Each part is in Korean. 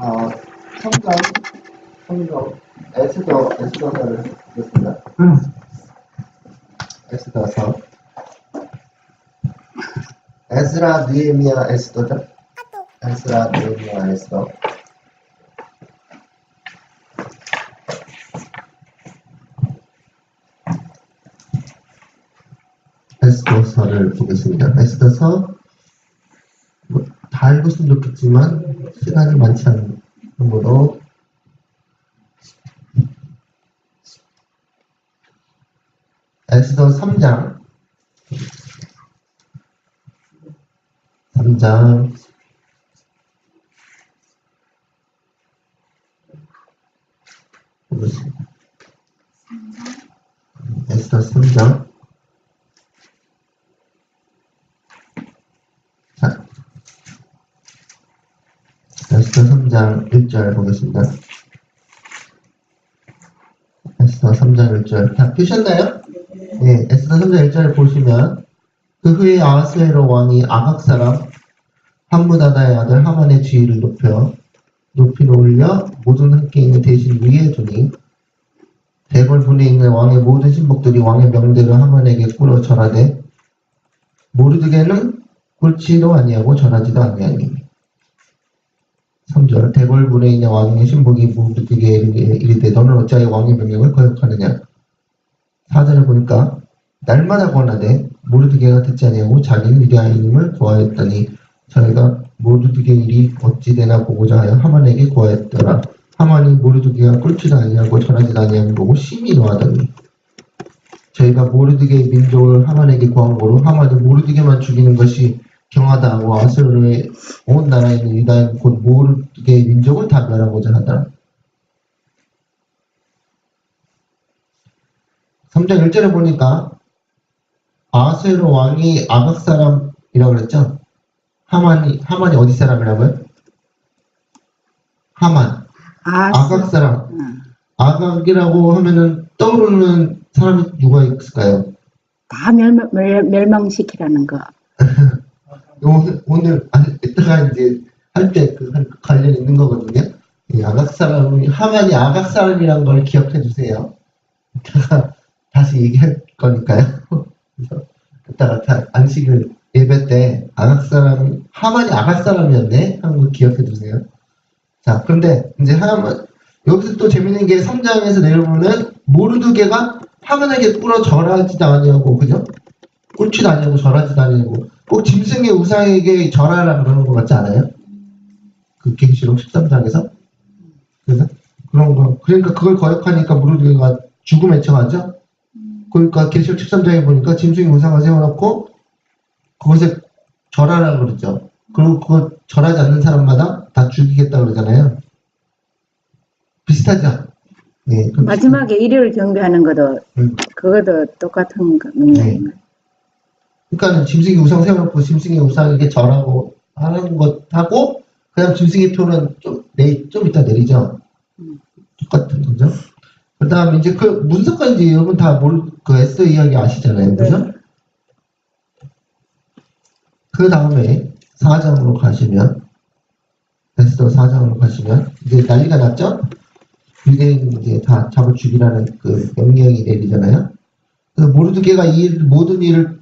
어, 성경, 에스더서를 보겠습니다. 에스더서. 에스라, 느헤미야, 에스더죠? 에스라, 느헤미야, 에스더. 에스더서를 보겠습니다. 에스더서, 다 읽었으면 좋겠지만, 시간이 많지 않은 정도로, 에스더 3장, 3장, 보겠습니다. 에스더 3장. 자, 에스더 3장 1절 보겠습니다. 에스더 3장 1절. 다 펴셨나요? 네, 에스더 3장 1절을 보시면, 그 후에 아하스웨로 왕이 아각 사람 함무다다의 아들 하만의 지위를 높이 올려 모든 함께 있는 대신 위에 두니, 대궐문에 있는 왕의 모든 신복들이 왕의 명대로 하만에게 꿇어 절하되 모르드게는 꿇지도 아니하고 절하지도 아니하니. 3절. 대궐문에 있는 왕의 신복이 모르드게에 이르되 너는 어찌하여 왕의 명령을 거역하느냐. 4절을 보니까 날마다 권하되 모르드게가 듣지 아니하고 자기는 유대인임을 구하였더니 자기가 모르드게 일이 어찌 되나 보고자 하여 하만에게 구하였더라. 하만이 모르드게가 꿇지도 아니하고 절하지도 아니하는 보고 심히 노하더니 저희가 모르드게의 민족을 하만에게 구한 거로 하만이 모르드게만 죽이는 것이 경하다 하고 아수르의 온 나라에 있는 유다인 곧 모르드게의 민족을 다 멸하고자 하다. 3장 1절에 보니까 아하스웨로 왕이 아각 사람이라고 그랬죠? 하만이 어디 사람이라고요? 하만. 아각 사람. 아각이라고 하면은 떠오르는 사람이 누가 있을까요? 다 멸망시키라는 거. 오늘 이따가 이제 할 때 그 관련 있는 거거든요. 이 아각 사람이 하만이 아각 사람이란 걸 기억해 주세요. 이따가 다시 얘기할 거니까요. 그래서 이따가 안식을 예배 때 하만이 아각 사람이었네 하는 거 기억해 주세요. 자, 그런데 이제 여기서 또 재밌는 게 3장에서 내려보면 모르드게가 하만에게 꿇어 절하지도 아니하고, 그죠? 꿇지도 아니하고 절하지도 아니하고 꼭 짐승의 우상에게 절하라 그러는 것 같지 않아요? 그 계시록 13장에서. 그래서 그런 거, 그러니까 그걸 거역하니까 모르드게가 죽음에 처하죠. 그러니까 계시록 13장에 보니까 짐승의 우상을 세워놓고 그것에 절하라 그러죠. 그리고 그거 절하지 않는 사람마다 다 죽이겠다 그러잖아요. 비슷하죠? 네. 마지막에 일요일 경배하는 것도 그것도 똑같은 명령인 거예요. 그러니까 짐승의 우상 세워놓고 짐승의 우상에게 절하고 하는 것하고 그냥 짐승의 표는 좀 이따 내리죠. 똑같은 거죠. 그 다음에 이제 그 문서까지 여러분 다 그 에스더 이야기 아시잖아요. 그죠? 네. 그 다음에 4장으로 가시면, 에스더 4장으로 가시면, 이제 난리가 났죠? 유대인 이제 다 잡아 죽이라는 그 명령이 내리잖아요. 그래서 모르드게가 모든 일을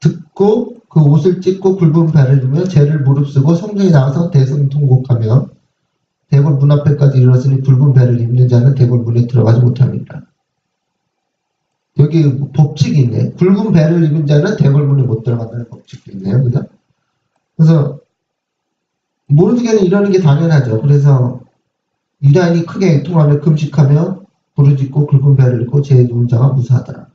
듣고 그 옷을 찢고 굵은 배를 입으며 죄를 무릅쓰고 성전에 나가서 대성통곡하며 대궐 문 앞에까지 이르렀으니 굵은 배를 입는 자는 대궐 문에 들어가지 못합니다. 여기 법칙이 있네. 굵은 배를 입은 자는 대궐 문에 못 들어간다는 법칙도 있네요. 그죠? 그래서 모르드게는 이러는 게 당연하죠. 그래서 유다인이 크게 애통하며 금식하며 부르짖고 굵은 배를 입고 죄에 누운 자가 무사하더라.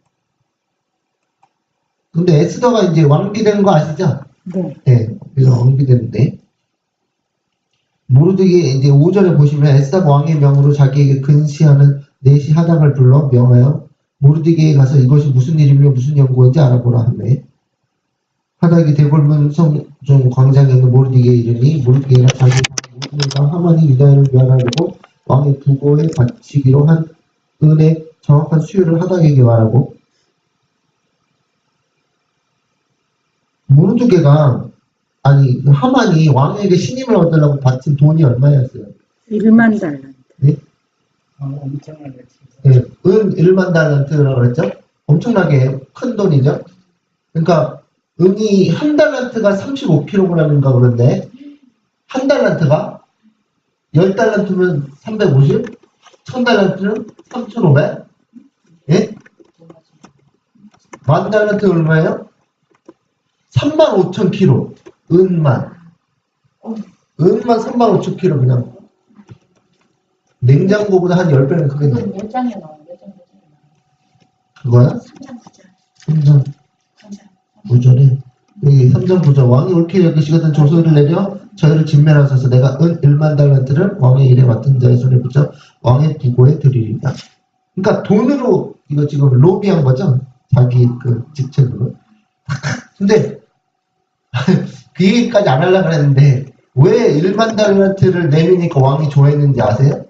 근데 에스더가 이제 왕비되는 거 아시죠? 네. 네, 그래서 왕비되는데 모르드게 이제 5절에 보시면 에스더가 왕의 명으로 자기에게 근시하는 내시 하닥을 불러 명하여 모르드게에 가서 이것이 무슨 일이며 무슨 연고인지 알아보라 하며 하닥이 대궐문 성중 광장에 있는 모르드게에 이르니 모르드게가 자기 모르드게가 하만이 유다인을 멸하려고 왕의 부고에 바치기로 한 은의 정확한 수요를 하닥에게 말하고 모르드게가 하만이 왕에게 신임을 얻으려고 바친 돈이 얼마였어요? 1만 달란트. 예? 엄청나게 예, 은 1만 달란트라고 그랬죠? 엄청나게 큰 돈이죠? 그러니까 은이 한 달란트가 35kg인가 그런데 한 달란트가 10달란트면 350, 1000달란트는 3500, 예? 만 달란트 얼마예요? 35,000kg. 은만 35,000kg 그냥 냉장고보다 한 10배는 크겠네. 몇 장에 나와? 몇 장? 그거야? 3장, 9장. 3장 3장. 구절에 여기 3장 9절 왕이 옳게 여기시거든 조소를 내려 저희를 진멸하소서 내가 은 1만 달란트를 왕의 일에 맡은 자의 손에 붙여 왕의 부고에 드리리라. 그러니까 돈으로 이거 지금 로비한 거죠? 자기 그 직책으로. 근데 그 얘기까지 안 하려고 그랬는데 왜 1만 달란트를 내미니까 왕이 좋아했는지 아세요?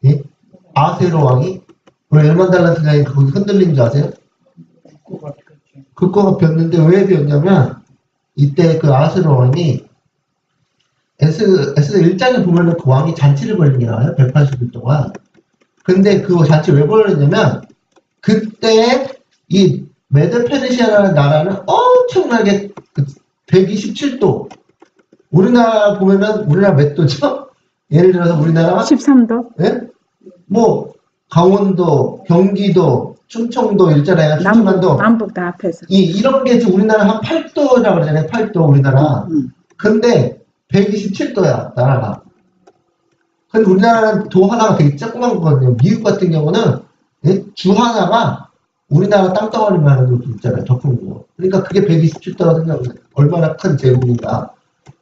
예? 아세로 왕이 왜 1만 달란트 내니까 거기 흔들린 줄 아세요? 국고가 그렇죠. 국고가 폈는데 왜 폈냐면 이때 그 아세로 왕이 에스 1장에 보면은 그 왕이 잔치를 벌린 게 나와요. 180일 동안. 근데 그 잔치 왜 벌렸냐면 그때 이 메드페르시아라는 나라는 엄청나게 127도 우리나라 보면은 우리나라 몇 도죠? 예를 들어서 우리나라 13도? 예? 뭐 강원도, 경기도, 충청도 있잖아요. 남북, 충청남도 남북 다 합해서. 이런 게 지금 우리나라 한 8도라고 그러잖아요. 8도 우리나라. 근데 127도야 나라가. 근데 우리나라는 도 하나가 되게 조그만 거거든요. 미국 같은 경우는 예? 주 하나가 우리나라 땅덩어리만 하는 것도 있잖아요. 더 큰 거. 그러니까 그게 127도라고 생각하면 얼마나 큰 제국인가.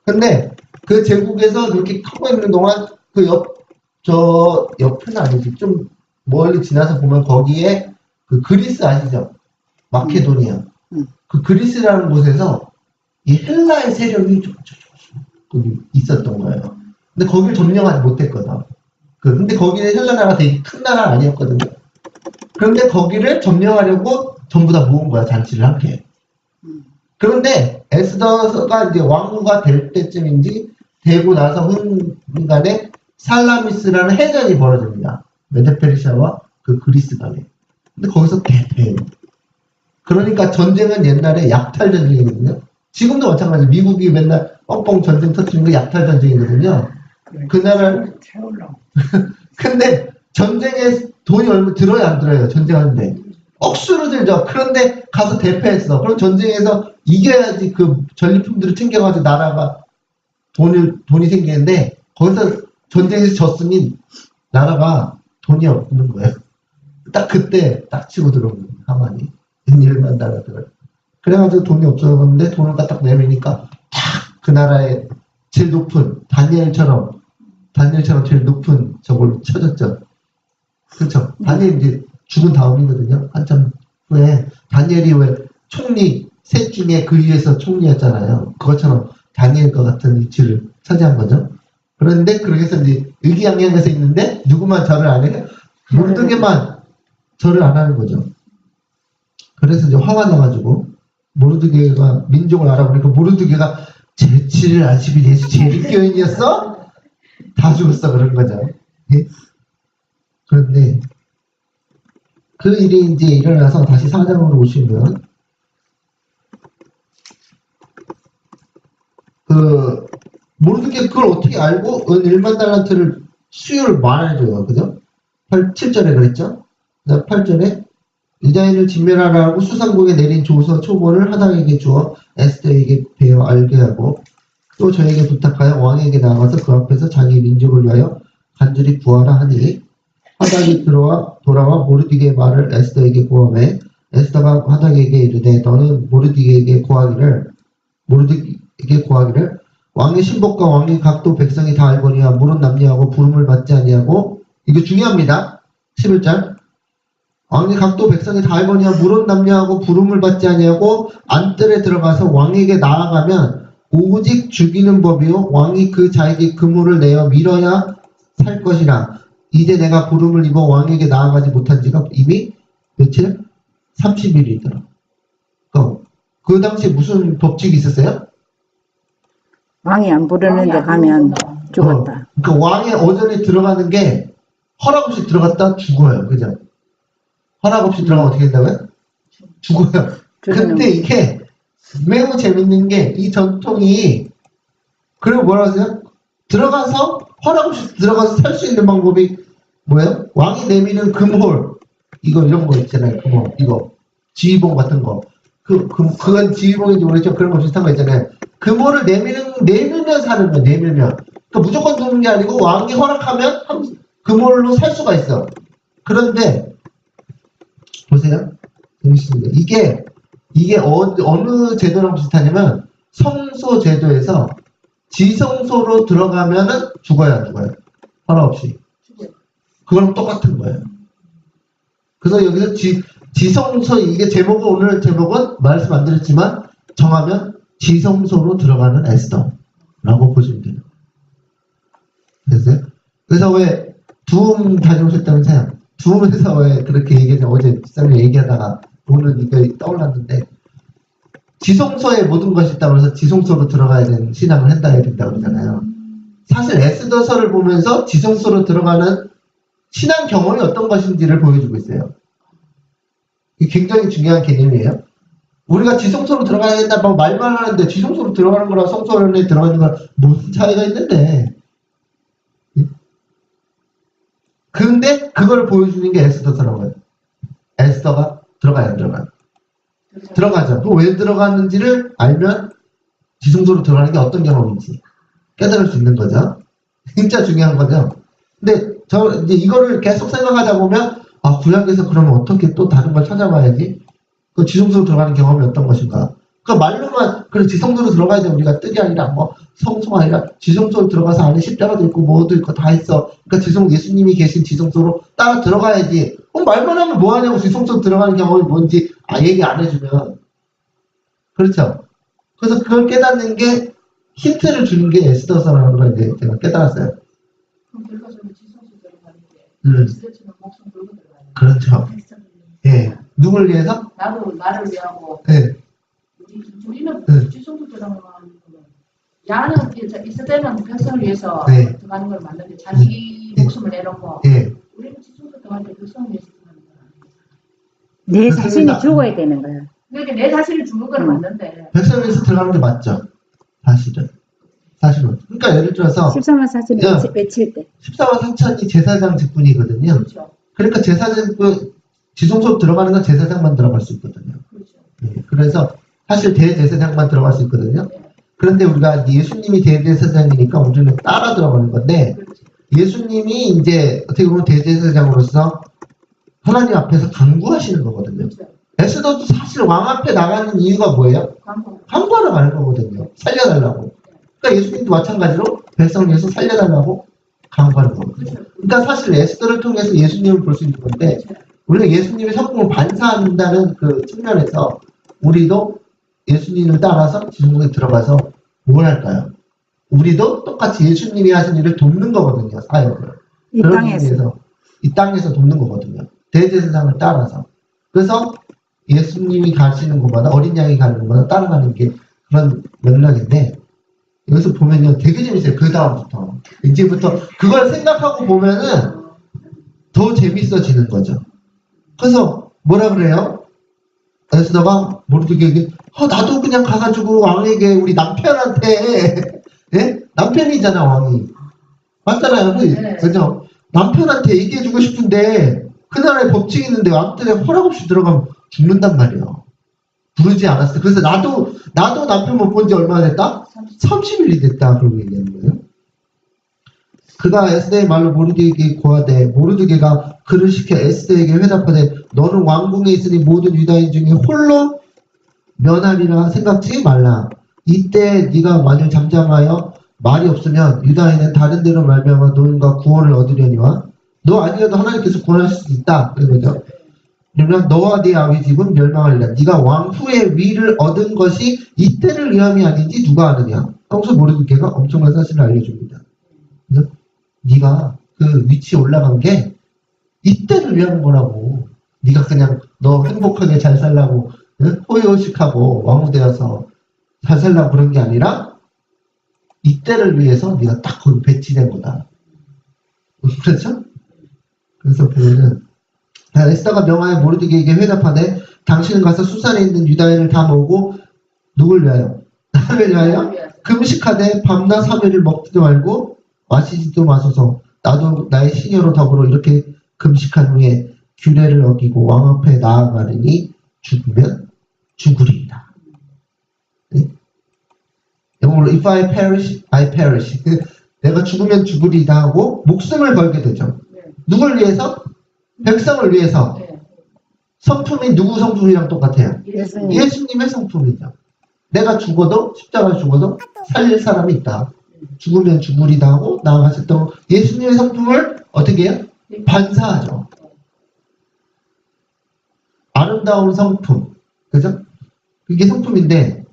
근데 그 제국에서 그렇게 크고 있는 동안 그 옆은 아니지. 좀 멀리 지나서 보면 거기에 그 그리스 아시죠? 마케도니아. 그 그리스라는 곳에서 이 헬라의 세력이 좀 거기 있었던 거예요. 근데 거길 점령하지 못했거든. 근데 거기는 헬라 나라가 되게 큰 나라는 아니었거든요. 그런데 거기를 점령하려고 전부 다 모은 거야, 잔치를 함께. 그런데 에스더가 이제 왕후가 될 때쯤인지 되고 나서 훈간에 살라미스라는 해전이 벌어집니다. 메데페르시아와 그 그리스 간에. 근데 거기서 대패해요. 그러니까 전쟁은 옛날에 약탈 전쟁이거든요. 지금도 마찬가지. 미국이 맨날 뻥뻥 전쟁 터뜨리는 거 약탈 전쟁이거든요. 그 나라는 채우려고. 근데 전쟁에 돈이 얼마 들어야 안 들어요. 전쟁하는데 억수로 들죠. 그런데 가서 대패했어. 그럼 전쟁에서 이겨야지 그 전리품들을 챙겨가지고 나라가 돈이 생기는데 거기서 전쟁에서 졌으니 나라가 돈이 없는 거예요. 딱 그때 딱 치고 들어오는 거예요. 하만이 1만 달러를. 그래가지고 돈이 없어졌는데 돈을 딱 내미니까 딱 그 나라의 제일 높은 다니엘처럼 제일 높은 저걸 쳐줬죠. 그렇죠. 다니엘 이제 죽은 다음이거든요. 한참 후에 다니엘이 왜 총리 셋 중에 그 위에서 총리였잖아요. 그것처럼 다니엘과 같은 위치를 차지한 거죠. 그런데 그렇게 해서 이제 의기양양해서 있는데 누구만 절을 안 해요? 모르드게만 절을 안 하는 거죠. 그래서 이제 화가 나가지고 모르드게가 민족을 알아보니까 모르드게가 제7일 안식일 예수 재림교인이었어? 다 죽었어 그런 거죠. 예? 그런데 그 일이 이제 일어나서 다시 사장으로 오시면 그 모르드게 그걸 어떻게 알고 은 1만 달란트를 수요를 말해줘요. 그죠? 7절에 그랬죠? 8절에 유다인을 진멸하라고 수상국에 내린 조서 초본을 하당에게 주어 에스더에게 배워 알게 하고 또 저에게 부탁하여 왕에게 나가서 그 앞에서 자기 민족을 위하여 간절히 구하라 하니 하당이 돌아와 모르드게의 말을 에스더에게 고하매 에스더가 하당에게 이르되 너는 모르드게에게 구하기를 왕의 신복과 왕의 각도 백성이 다 알거니와 물은 남녀하고 부름을 받지 아니하고 이게 중요합니다. 11절 왕의 각도 백성이 다 알거니와 물은 남녀하고 부름을 받지 아니하고 안뜰에 들어가서 왕에게 나아가면 오직 죽이는 법이요 왕이 그 자에게 그물을 내어 밀어야 살 것이라 이제 내가 부름을 입어 왕에게 나아가지 못한 지가 이미 며칠? 30일이더라. 그 당시에 무슨 법칙이 있었어요? 왕이 안 부르는데 가면 죽었다. 그러니까 왕의 어전에 들어가는 게 허락 없이 들어갔다 죽어요. 그죠? 허락 없이 들어가면 어떻게 된다고요? 죽어요. 근데 이게 매우 재밌는 게 이 전통이 그리고 뭐라 하세요? 들어가서 허락 없이 들어가서 살 수 있는 방법이 뭐예요? 왕이 내미는 금홀 이거 이런 거 있잖아요. 금홀 이거 지휘봉 같은 거. 그건 지휘봉인지 모르겠죠. 그런 거 비슷한 거 있잖아요. 금홀을 내밀면 사는 거예요. 내밀면. 그러니까 무조건 두는 게 아니고 왕이 허락하면 금홀로 살 수가 있어. 그런데 보세요. 재밌습니다. 이게 어느 제도랑 비슷하냐면 성소 제도에서 지성소로 들어가면은 죽어야 안 죽어요. 허락 없이. 그거랑 똑같은 거예요. 그래서 여기서 지성소 이게 오늘 제목은 말씀 안 드렸지만 정하면 지성소로 들어가는 에스더라고 보시면 돼요. 됐어요? 그래서 왜 두음 다녀오셨다면서요? 두음에서 왜 그렇게 얘기했냐 어제 쌤이 얘기하다가 오늘 이거 떠올랐는데 지성소에 모든 것이 있다고 해서 지성소로 들어가야 되는 신앙을 해야 된다고 그러잖아요. 사실 에스더서를 보면서 지성소로 들어가는 신앙 경험이 어떤 것인지를 보여주고 있어요. 이게 굉장히 중요한 개념이에요. 우리가 지성소로 들어가야 된다고 말만 하는데 지성소로 들어가는 거랑 성소 안에 들어가는 거랑 무슨 차이가 있는데. 근데 그걸 보여주는 게 에스더서라고 해요. 에스더가 들어가야 안 들어가요. 들어가죠. 그 왜 들어갔는지를 알면 지성소로 들어가는 게 어떤 경험인지 깨달을 수 있는 거죠. 진짜 중요한 거죠. 근데 이제 이거를 계속 생각하다 보면 구약에서 그러면 어떻게 또 다른 걸 찾아봐야지. 그 지성소로 들어가는 경험이 어떤 것인가. 그 말로만 그래 지성소로 들어가야 돼. 우리가 뜻이 아니라 성소가 아니라 지성소로 들어가서 안에 십자가도 있고 뭐도 있고 다 있어. 그러니까 예수님이 계신 지성소로 따라 들어가야지. 말만 하면 뭐 하냐고. 지성소로 들어가는 경험이 뭔지 얘기 안 해주면. 그렇죠. 그래서 그걸 깨닫는 게 힌트를 주는 게 에스더서라는 걸 이제 제가 깨달았어요. 그럼 결과적으로 지성소 들어가는 게 지대처럼 목숨 걸고 들어가는 그렇죠. 예. 누굴 위해서? 나를 위하고 예. 우리는 네. 지성소 들어가는 거는 야는 있을 때는 백성을 위해서 네. 들어가는 걸 맞는데 자기 목숨을 내놓고 예. 우리는 지성소 들어갈 때 백성을 위해서 들어가는 거야. 내 자신이 죽어야 되는 거야. 그러니까 내 자신이 죽는 건 맞는데 백성 위해서 들어가는 게 맞죠. 사실은. 그러니까 예를 들어서 13만 4천 야. 외칠 때. 14만 3천이 제사장 직분이거든요. 그렇죠. 그러니까 제사장 지성소 들어가는 건 제사장만 들어갈 수 있거든요. 그렇죠. 예. 그래서 사실 대제사장만 들어갈 수 있거든요. 네. 그런데 우리가 예수님이 대제사장이니까 우리는 따라 들어가는 건데 그렇죠. 예수님이 이제 어떻게 보면 대제사장으로서 하나님 앞에서 간구하시는 거거든요. 그렇죠. 에스더도 사실 왕 앞에 나가는 이유가 뭐예요? 광고. 간구하러 가는 거거든요. 살려달라고. 그러니까 예수님도 마찬가지로 백성을 위해서 살려달라고 간구하는 거거든요. 그렇죠. 그러니까 사실 에스더를 통해서 예수님을 볼 수 있는 건데 그렇죠. 우리가 예수님의 성품을 반사한다는 그 측면에서 우리도 예수님을 따라서 지성소에 들어가서 뭘 할까요? 우리도 똑같이 예수님이 하신 일을 돕는 거거든요. 사역을. 이 그러기 땅에서. 위해서 이 땅에서 돕는 거거든요. 대제사장을 따라서. 그래서 예수님이 가시는 곳마다 어린 양이 가는 곳마다 따라가는 게 그런 맥락인데 여기서 보면요 되게 재밌어요. 그 다음부터 이제부터 그걸 생각하고 보면은 더 재밌어지는 거죠. 그래서 뭐라 그래요? 에스더가 모르드게에게 나도 그냥 가가지고 왕에게 우리 남편한테 예? 남편이잖아 왕이 맞잖아요. 네. 그죠? 남편한테 얘기해주고 싶은데 그 나라에 법칙이 있는데 왕들의 허락 없이 들어가면 죽는단 말이에요. 부르지 않았어. 그래서 나도 남편 못 본 지 얼마나 됐다? 30일이 됐다. 그러고 얘기하는 거예요. 그가 에스더의 말로 모르드게에게 고하되 모르드게가 그를 시켜 에스더에게 회답하되 너는 왕궁에 있으니 모든 유다인 중에 홀로 면하리라 생각지 말라. 이때 네가 만일 잠잠하여 말이 없으면 유다인은 다른 데로 말미암아 노인과 구원을 얻으려니와 너 아니라도 하나님께서 구원하실 수 있다. 그러죠. 그러면 너와 네 아비 집은 멸망하리라. 네가 왕 후의 위를 얻은 것이 이때를 위함이 아닌지 누가 아느냐. 평소 모르드게가 엄청난 사실을 알려줍니다. 그래서 네가 그 위치에 올라간 게 이때를 위한 거라고. 네가 그냥 너 행복하게 잘 살라고 호의호식하고 왕후 되어서 잘 살라고 그런 게 아니라 이때를 위해서 네가 딱 거기 배치된 거다. 그렇죠? 그래서 보면은 에스더가 명하여 모르드게에게 회답하되 당신은 가서 수산에 있는 유다인을 다 모으고 누굴 위하여? 나를 위하여 금식하되 밤낮 3일을 먹지도 말고 마시지도 마소서. 나도 나의 시녀로 더불어 이렇게 금식한 후에 규례를 어기고 왕 앞에 나아가리니 죽으면 죽으리이다. 네? 영어로 if I perish, I perish. 내가 죽으면 죽으리이다 하고 목숨을 걸게 되죠. 누굴 위해서? 백성을 위해서. 성품이 누구 성품이랑 똑같아요? 예수님. 예수님의 성품이죠. 내가 죽어도 십자가 죽어도 살릴 사람이 있다. 죽으면 죽으리다 하고 나아가셨던 예수님의 성품을 어떻게 해요? 반사하죠. 아름다운 성품. 그죠? 그게 성품인데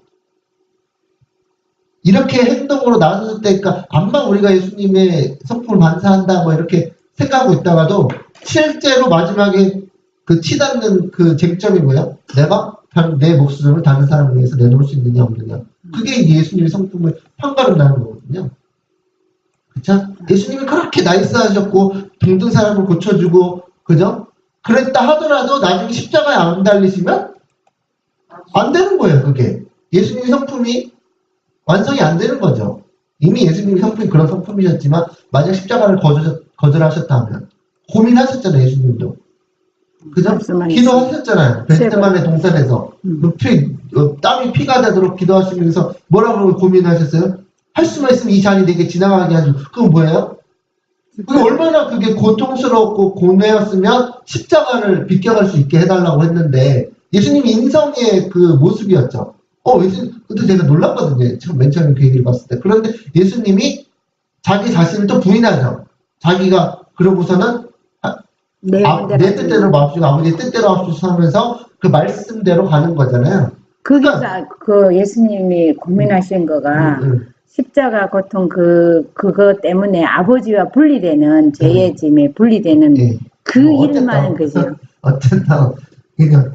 이렇게 행동으로 나섰을 때, 그러니까 암만 우리가 예수님의 성품을 반사한다 뭐 이렇게 생각하고 있다가도 실제로 마지막에 그 치닫는 그 쟁점이 뭐야? 내가 내 목숨을 다른 사람을 위해서 내놓을 수 있느냐 없느냐. 그게 이제 예수님의 성품을 판가름나는 거거든요. 그쵸? 예수님이 그렇게 나이스하셨고 병든 사람을 고쳐주고 그죠? 그랬다 하더라도 나중에 십자가에 안 달리시면 안 되는 거예요. 그게 예수님의 성품이 완성이 안 되는 거죠. 이미 예수님의 성품이 그런 성품이셨지만 만약 십자가를 거절하셨다면 고민하셨잖아요. 예수님도. 그죠? 기도하셨잖아요. 베스테만의 동산에서 땀이 피가 되도록 기도하시면서 뭐라고 고민하셨어요? 할 수만 있으면 이 잔이 내게 지나가게 하죠. 그건 뭐예요? 그게 얼마나 그게 고통스럽고 고뇌였으면 십자가를 비껴갈 수 있게 해달라고 했는데 예수님 인성의 그 모습이었죠. 예수님, 그때 제가 놀랐거든요. 맨 처음에 그 얘기를 봤을 때. 그런데 예수님이 자기 자신을 또 부인하죠. 자기가 그러고서는 내 뜻대로 마옵시고 아버지의 뜻대로 하옵소서 하면서 그 말씀대로 가는 거잖아요. 거기서 그 예수님이 고민하신 거가 십자가 고통 그거 때문에 아버지와 분리되는 죄의 짐에 분리되는 그 일만은 그죠. 어쨌든 그러니까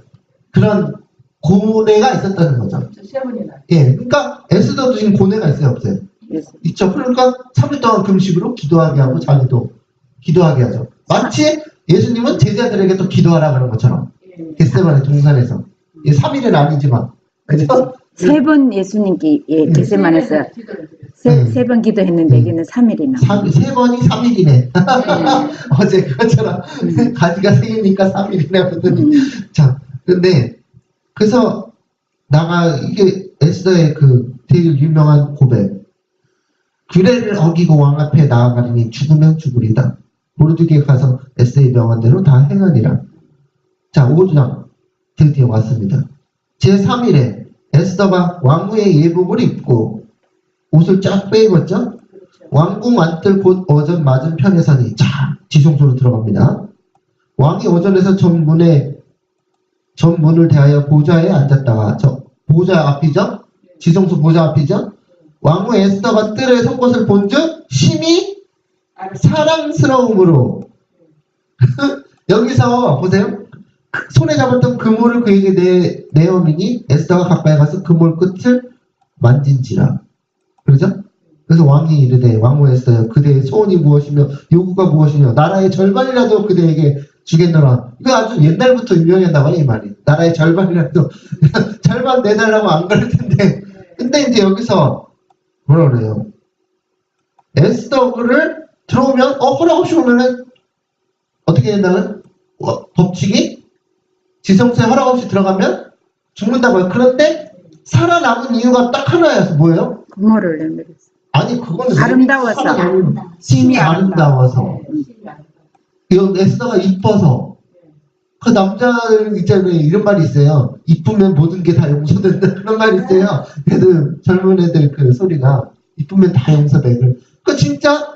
그런 고뇌가 있었다는 거죠. 예, 그러니까 에스더도 지금 고뇌가 있어요, 없어요? 있죠. 그러니까 3일 동안 금식으로 기도하게 하고 자기도 기도하게 하죠. 마치 예수님은 제자들에게 또 기도하라 그런 것처럼 겟세마네 동산에서 3일은 아니지만 그죠? 세 번 예수님께 겟세마네에서 세 번 기도했는데 여기는 3일이나. 세 번이 3일이네. 어제 그것처럼 가지가 생기니까 3일이네 그랬더니 자, 근데 그래서 이게 에스더의 그 되게 유명한 고백. 규례를 어기고 왕 앞에 나아가리니 죽으면 죽으리다. 모르드게에 가서 에스더의 명한대로 다 행하니라. 자, 5장 드디어 왔습니다. 제3일에 에스더가 왕후의 예복을 입고 옷을 쫙 빼입었죠? 왕궁 안뜰 곧 어전 맞은편에 서니 자, 지성소로 들어갑니다. 왕이 어전에서 전문을 대하여 보좌에 앉았다가 보좌 앞이죠? 지성소 보좌 앞이죠? 왕후 에스더가 뜰에 선 것을 본즉 심히 사랑스러움으로 여기서 보세요. 손에 잡았던 그물을 그에게 내어미니 에스더가 가까이 가서 그물 끝을 만진지라. 그러죠? 그래서 왕이 이르되 왕후 에스더여 그대의 소원이 무엇이며 요구가 무엇이며 나라의 절반이라도 그대에게 주겠노라. 이거 아주 옛날부터 유명했나봐요 이 말이. 나라의 절반이라도 절반 내달라고 안 그럴 텐데 근데 이제 여기서 뭐라 그래요? 에스더를 들어오면 허락 없이 오면은 어떻게 된다는 법칙이 지성소에 허락 없이 들어가면 죽는다고요. 그런데 살아남은 이유가 딱 하나여서 뭐예요? 부모를 내밀었어. 아니 그거는 아름다워서. 심이 아름다워서. 에스더가 이뻐서. 그 남자들 있잖아요. 이런 말이 있어요. 이쁘면 모든 게 다 용서된다. 그런 말이 있어요. 애들 젊은 애들 그 소리가 이쁘면 다 용서돼. 그 진짜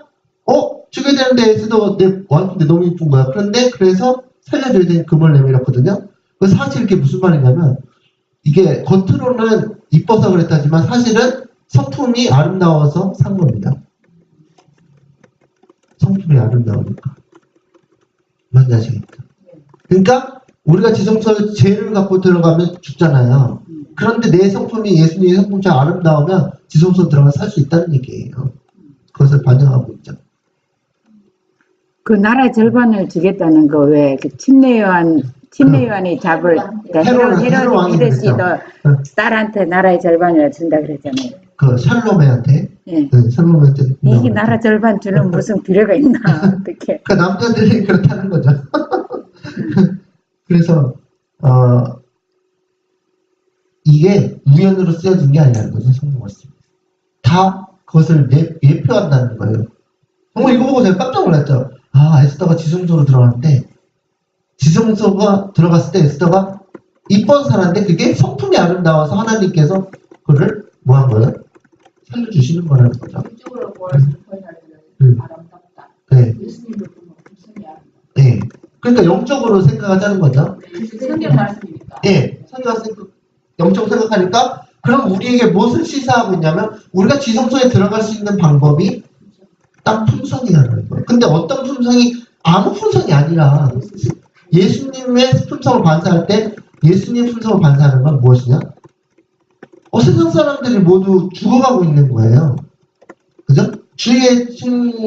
죽여야 되는데 에스더 내 와이프인데 너무 이쁜 거야. 그런데 그래서 살려줘야 되는 금을 내밀었거든요. 그 사실 이게 무슨 말이냐면 이게 겉으로는 이뻐서 그랬다지만 사실은 성품이 아름다워서 산 겁니다. 성품이 아름다우니까. 뭔지 아시겠죠? 그러니까 우리가 지성소에 죄를 갖고 들어가면 죽잖아요. 그런데 내 성품이 예수님의 성품처럼 아름다우면 지성소 들어가 살 수 있다는 얘기예요. 그것을 반영하고 있죠. 그 나라의 절반을 주겠다는 거 왜 그 침례요한이 잡을 헤롯 피레시도 딸한테 나라의 절반을 준다 그랬잖아요. 그 샬롬에한테, 예. 샬롬한테 이게 나라 절반 주는 무슨 필요가 있나 어떻게? 그 남자들이 그렇다는 거죠. 그래서 이게 우연으로 쓰여진 게 아니라는 거죠. 성경 말씀. 다 그것을 예표한다는 거예요. 정말 이거 보고 제가 깜짝 놀랐죠. 아, 에스더가 지성소로 들어갔는데 지성소가 들어갔을 때 에스더가 이쁜 사람인데 그게 성품이 아름다워서 하나님께서 그를 뭐 한 거예요? 살려주시는 거라는 거죠. 이쪽으로 보아서 표현하면 아름답다. 네. 예수님을 보면 품성이 아름답다. 네. 그러니까 영적으로 생각하자는 거죠. 성경 말씀이니까. 예, 영적으로 생각하니까 그럼 우리에게 무엇을 시사하고 있냐면 우리가 지성소에 들어갈 수 있는 방법이 딱 품성이라는 거예요. 근데 어떤 품성이 아무 품성이 아니라 예수님의 품성을 반사할 때 예수님 품성을 반사하는 건 무엇이냐? 세상 사람들이 모두 죽어가고 있는 거예요. 그죠? 주위의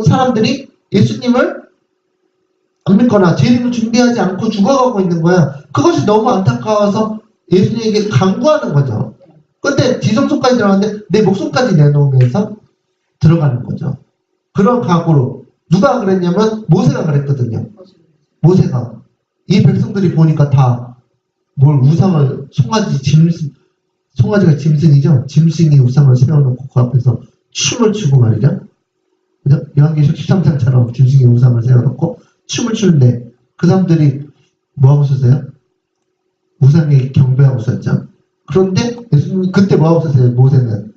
사람들이 예수님을 안 믿거나 재림을 준비하지 않고 죽어가고 있는 거야. 그것이 너무 안타까워서 예수님에게 간구하는 거죠. 근데 지성소까지 들어갔는데 내 목숨까지 내놓으면서 들어가는 거죠. 그런 각오로. 누가 그랬냐면 모세가 그랬거든요. 모세가. 이 백성들이 보니까 다 뭘 우상을 송아지가 짐승이죠. 짐승이 우상을 세워놓고 그 앞에서 춤을 추고 말이죠. 그죠? 요한계시록 13장처럼 짐승이 우상을 세워놓고 춤을 추는데 그 사람들이 뭐하고 있었어요? 우상에 경배하고 있었죠. 그런데 예수님 그때 뭐하고 있었어요? 모세는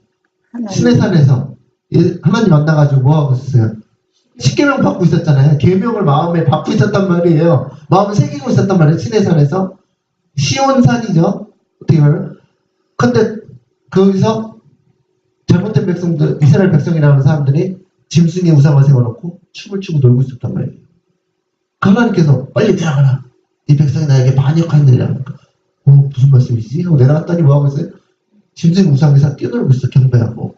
시내산에서 하나님 만나가지고 뭐하고 있었어요? 십계명 받고 있었잖아요. 계명을 마음에 받고 있었단 말이에요. 마음을 새기고 있었단 말이에요. 시내산에서 시온산이죠. 어떻게 보면. 근데 거기서 잘못된 백성들, 이스라엘 백성이라는 사람들이 짐승의 우상을 세워놓고 춤을 추고 놀고 있었단 말이에요. 하나님께서 빨리 들어가라. 이 백성이 나에게 반역하느니라. 무슨 말씀이지? 하고 내려갔더니 뭐하고 있어요? 짐승 우상에서 뛰어놀고 있어. 경배하고.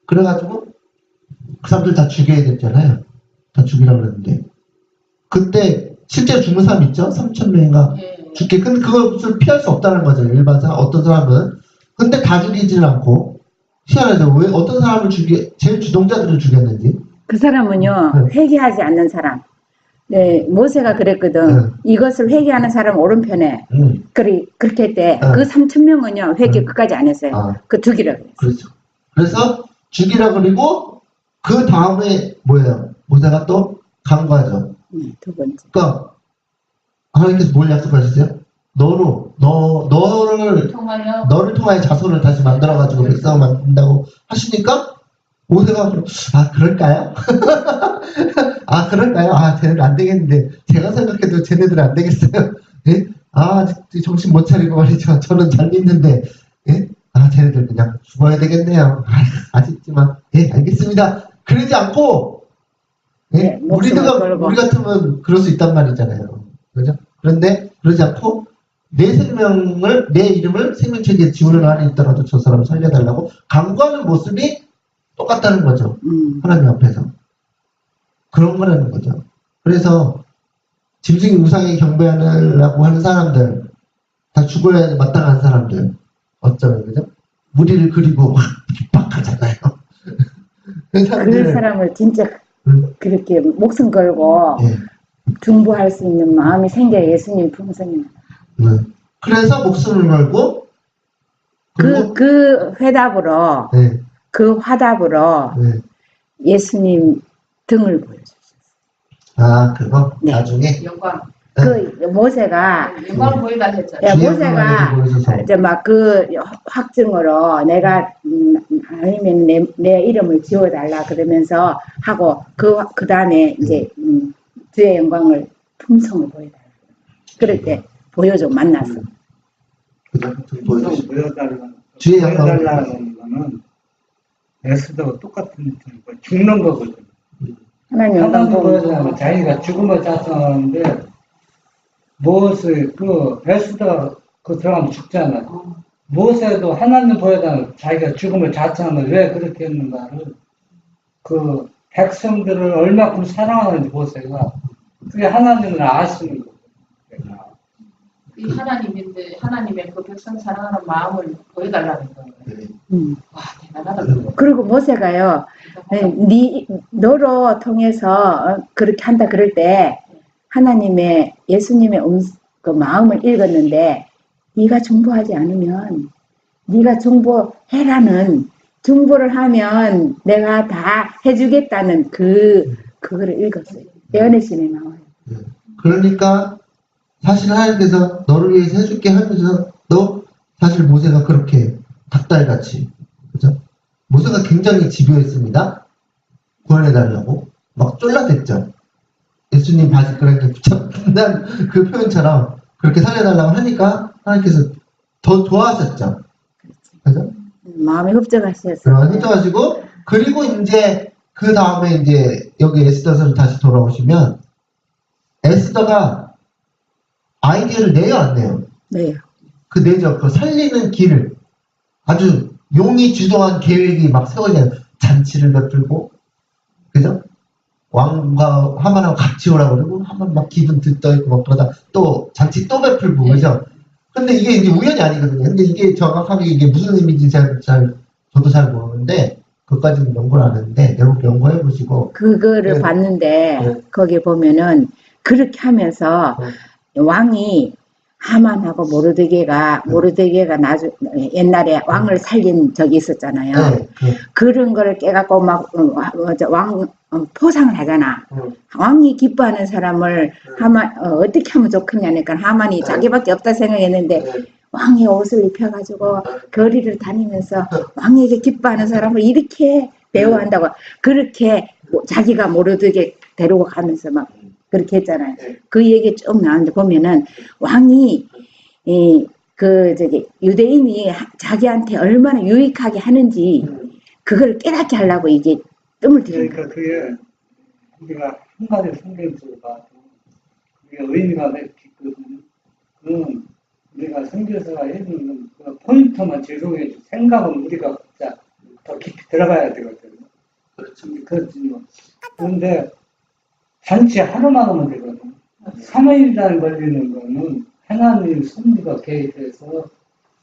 그래가지고 그 사람들 다 죽여야 됐잖아요. 다 죽이라고 그랬는데 그때 실제로 죽는 사람 있죠? 3,000명인가 죽게. 근데 그것을 피할 수 없다는 거죠. 일반 사람, 어떤 사람은. 근데 다 죽이지는 않고 희한하죠. 왜 어떤 사람을 제일 주동자들을 죽였는지. 그 사람은요 회개하지 않는 사람. 네, 모세가 그랬거든. 이것을 회개하는 사람 오른편에. 그렇게 할 때 그 3,000명은요 회개 끝까지 안 했어요. 그 죽이라고 했어요. 그렇죠. 그래서 죽이라 그리고 그 다음에 뭐예요? 모세가 또 간과하죠. 두 번째. 그러니까 하나님께서 뭘 약속하셨어요? 너를 통하여 자손을 다시 만들어가지고 백성을 만든다고 하시니까 모세가 그럴까요? 그럴까요? 쟤네들 안 되겠는데 제가 생각해도 쟤네들은 안 되겠어요. 예? 아직 정신 못 차리고 말이죠. 저는 잘 믿는데 예? 쟤네들 그냥 죽어야 되겠네요. 아쉽지만 예, 알겠습니다. 그러지 않고 예? 우리 같으면 그럴 수 있단 말이잖아요. 그죠? 그런데 그러지 않고 내 이름을 생명책에 지원을 안에 있더라도 저 사람을 살려달라고 간구하는 모습이 똑같다는 거죠. 하나님 앞에서. 그런 거라는 거죠. 그래서 짐승이 우상에 경배하려고 하는 사람들, 다 죽어야 마땅한 사람들, 어쩌면 그죠? 무리를 그리고 막 핍박하잖아요. 그 사람을 진짜 그렇게 목숨 걸고 중보할 수 있는 마음이 생겨야 예수님 품성입니다. 그래서 목숨을 걸고 그 회답으로 그 화답으로 예수님 등을 보여주셨어요. 그거 나중에 영광. 그 모세가 영광을 보이다 했잖아요. 모세가 이제 막 그 확증으로 내가 아니면 내 이름을 지워달라 그러면서 하고 그 다음에 이제 주의 영광을 품성을 보여달라. 그럴 때 보여줘 만나서. 보여달라는 거는 에스더가 똑같은 거 죽는 거거든. 하나님 영광 보여달라면 자기가 죽음을 짰었는데 무엇을 에스더 들어가면 죽잖아. 모세도 하나님 보여다 자기가 죽음을 자처하면 왜 그렇게 했는가를 그 백성들을 얼마큼 사랑하는지 모세가 그게 하나님을 아시는 거예요. 이 하나님인데 하나님의 그 백성 사랑하는 마음을 보여달라는 거예요. 와 대단하다. 그리고 모세가요, 너로 통해서 그렇게 한다 그럴 때 하나님의 예수님의 그 마음을 읽었는데 네가 중보하지 않으면 네가 중보해라는 중보를 하면 내가 다 해주겠다는 그거를 읽었어요. 예언의신에 나와요. 그러니까 사실 하나님께서 너를 위해서 해줄게 하면서 너 사실 모세가 그렇게 닭달같이 그죠? 모세가 굉장히 집요했습니다. 구원해달라고 막 쫄라댔죠. 예수님 바지가랑이 붙잡는 그 표현처럼 그렇게 살려달라고 하니까 하나님께서 더 좋아하셨죠. 그죠? 마음이 흡족하셨어요. 흡족하시고 그리고 이제 그 다음에 이제 여기 에스더서를 다시 돌아오시면 에스더가 아이디어를 내요 안 내요? 네. 그 내죠. 그 살리는 길을 아주 용이 주도한 계획이 막 세워지는 잔치를 베풀고 그죠? 왕과 하만하고 같이 오라고 그러고 하만 막 기분 들떠있고 막 그러다 또 잔치 또 베풀고 그죠? 근데 이게 이제 우연이 아니거든요. 근데 이게 정확하게 이게 무슨 의미인지 저도 잘 모르는데 그것까지는 연구를 안 했는데 연구해 보시고 그거를 네. 봤는데 네. 거기 보면은 그렇게 하면서 왕이 하만하고 모르드게가 옛날에 왕을 살린 적이 있었잖아요. 네. 그런 거를 깨갖고 막 왕 포상을 하잖아. 왕이 기뻐하는 사람을 하만 어떻게 하면 좋겠냐니까 하만이 자기밖에 없다 생각했는데 왕의 옷을 입혀가지고 거리를 다니면서 왕에게 기뻐하는 사람을 이렇게 대우한다고 그렇게 자기가 모르드게 데리고 가면서 막 그렇게 했잖아요. 그 얘기 쭉 나오는데 보면은 왕이 유대인이 자기한테 얼마나 유익하게 하는지 그걸 깨닫게 하려고 이게 뜸을 들인 거예요. 그러니까 그게 우리가 한 가지 성경적으로 봐도 그게 의미가 깊거든요. 그건 우리가 성경서가 해주는 그 포인트만 제공해 주 생각은 우리가 진짜 더 깊이 들어가야 되거든요. 그렇죠. 그런데 잔치 하루만 하면 되거든요. 3일간 걸리는 거는 하나님 섭리가 개입해서